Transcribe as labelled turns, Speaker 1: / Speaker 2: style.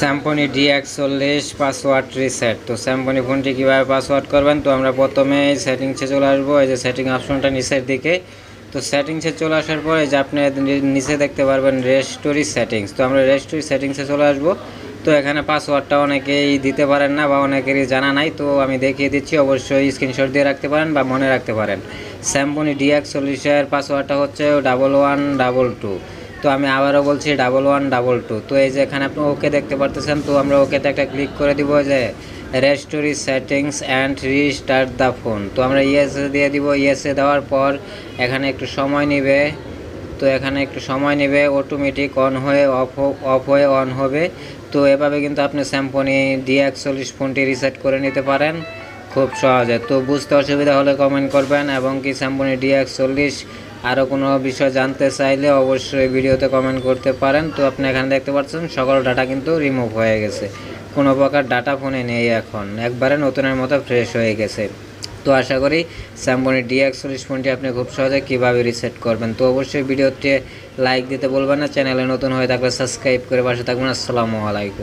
Speaker 1: Samsung DX40 password reset. তো Samsung ফোনটি কীভাবে পাসওয়ার্ড করবেন, তো আমরা প্রথমে সেটিংসে চলে আসবো। এই যে সেটিং অপশনটা নিচের দিকে, তো সেটিংসে চলে আসার পরে যে আপনি নিচে দেখতে পারবেন রেস্টোরি সেটিংস। তো আমরা রেস্টোরি সেটিংসে চলে আসবো। তো এখানে পাসওয়ার্ডটা অনেকেই দিতে পারেন না বা অনেকেরই জানা নাই, তো আমি দেখিয়ে দিচ্ছি। অবশ্যই স্ক্রিনশট দিয়ে রাখতে পারেন বা মনে রাখতে পারেন। স্যামসং DX40 পাসওয়ার্ডটা হচ্ছে 1122। তো আমি আবারও বলছি 1122। তো এই যে এখানে আপনি ওকে দেখতে পারতেছেন, তো আমরা ওকেতে একটা ক্লিক করে দিব যে restore settings and restart the phone. তো আমরা ইয়েসে দিয়ে দিব। ইয়েসে দেওয়ার পর এখানে একটু সময় নেবে। তো এখানে একটু সময় নেবে, অটোমেটিক অন হয়ে অফ হয়ে অন হবে। তো এভাবে কিন্তু আপনি স্যামসং DX40 ফোনটি রিসেট করে নিতে পারেন খুব সহজে। তো বুঝতে অসুবিধা হলে কমেন্ট করবেন, এবং কি স্যামসং DX40 আরও কোনো বিষয় জানতে চাইলে অবশ্যই ভিডিওতে কমেন্ট করতে পারেন। তো আপনি এখানে দেখতে পাচ্ছেন সকল ডাটা কিন্তু রিমুভ হয়ে গেছে, কোনো প্রকার ডাটা ফোনে নেই, এখন একবারে নতুনের মতো ফ্রেশ হয়ে গেছে। তো আশা করি স্যামসং DX40 ফোনটি আপনি খুব সহজে কীভাবে রিসেট করবেন। তো অবশ্যই ভিডিওতে লাইক দিতে বলবেন না, চ্যানেলে নতুন হয়ে থাকলে সাবস্ক্রাইব করে পাশে থাকবেন। আসসালামু আলাইকুম।